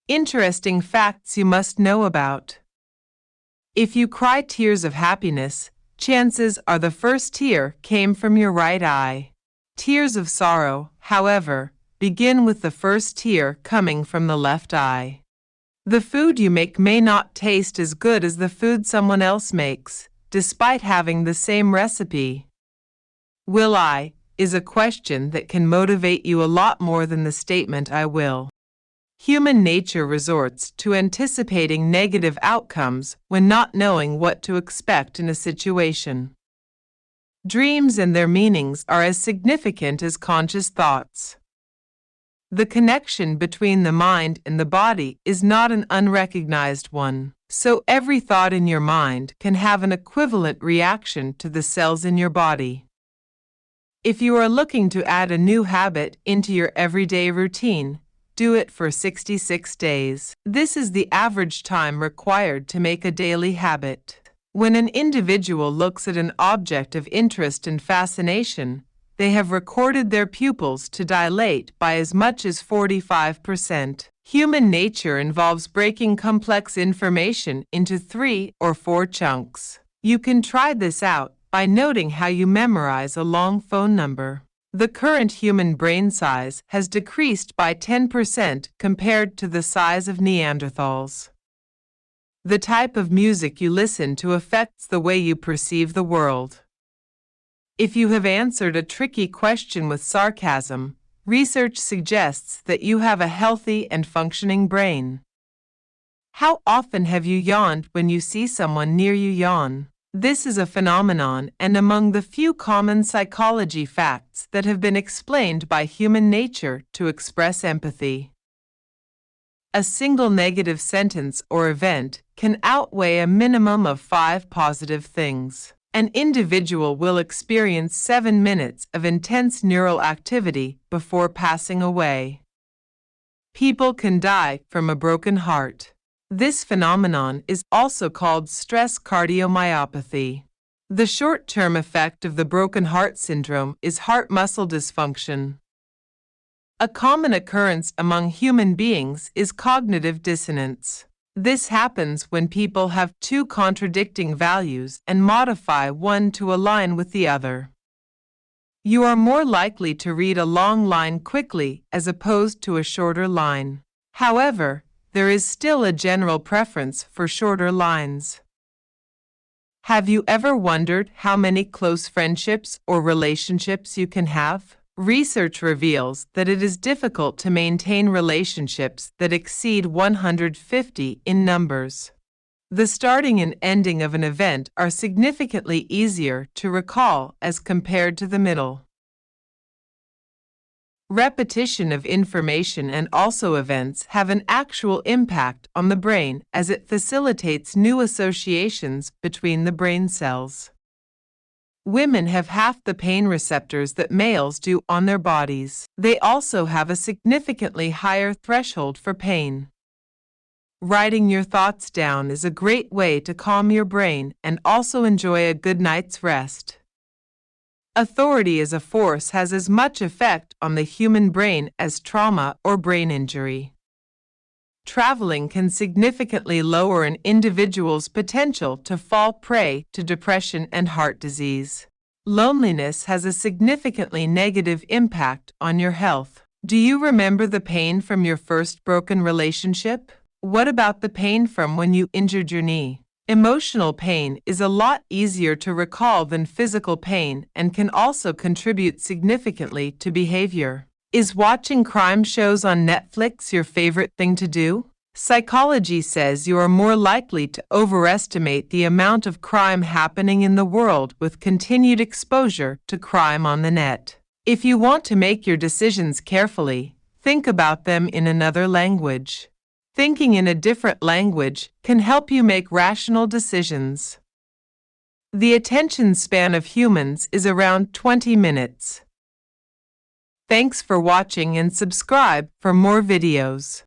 Interesting facts you must know about. If you cry tears of happiness, chances are the first tear came from your right eye. Tears of sorrow, however, begin with the first tear coming from the left eye. The food you make may not taste as good as the food someone else makes, despite having the same recipe. Will I is a question that can motivate you a lot more than the statement I will. Human nature resorts to anticipating negative outcomes when not knowing what to expect in a situation. Dreams and their meanings are as significant as conscious thoughts. The connection between the mind and the body is not an unrecognized one, so every thought in your mind can have an equivalent reaction to the cells in your body. If you are looking to add a new habit into your everyday routine, do it for 66 days. This is the average time required to make a daily habit. When an individual looks at an object of interest and fascination, they have recorded their pupils to dilate by as much as 45%. Human nature involves breaking complex information into 3 or 4 chunks. You can try this out by noting how you memorize a long phone number. The current human brain size has decreased by 10% compared to the size of Neanderthals. The type of music you listen to affects the way you perceive the world. If you have answered a tricky question with sarcasm, research suggests that you have a healthy and functioning brain. How often have you yawned when you see someone near you yawn? This is a phenomenon and among the few common psychology facts that have been explained by human nature to express empathy. A single negative sentence or event can outweigh a minimum of 5 positive things. An individual will experience 7 minutes of intense neural activity before passing away. People can die from a broken heart. This phenomenon is also called stress cardiomyopathy. The short-term effect of the broken heart syndrome is heart muscle dysfunction. A common occurrence among human beings is cognitive dissonance. This happens when people have 2 contradicting values and modify one to align with the other. You are more likely to read a long line quickly as opposed to a shorter line. However, there is still a general preference for shorter lines. Have you ever wondered how many close friendships or relationships you can have? Research reveals that it is difficult to maintain relationships that exceed 150 in numbers. The starting and ending of an event are significantly easier to recall as compared to the middle. Repetition of information and also events have an actual impact on the brain as it facilitates new associations between the brain cells. Women have half the pain receptors that males do on their bodies. They also have a significantly higher threshold for pain. Writing your thoughts down is a great way to calm your brain and also enjoy a good night's rest. Authority as a force has as much effect on the human brain as trauma or brain injury. Traveling can significantly lower an individual's potential to fall prey to depression and heart disease. Loneliness has a significantly negative impact on your health. Do you remember the pain from your first broken relationship? What about the pain from when you injured your knee? Emotional pain is a lot easier to recall than physical pain and can also contribute significantly to behavior. Is watching crime shows on Netflix your favorite thing to do? Psychology says you are more likely to overestimate the amount of crime happening in the world with continued exposure to crime on the net. If you want to make your decisions carefully, think about them in another language. Thinking in a different language can help you make rational decisions. The attention span of humans is around 20 minutes. Thanks for watching and subscribe for more videos.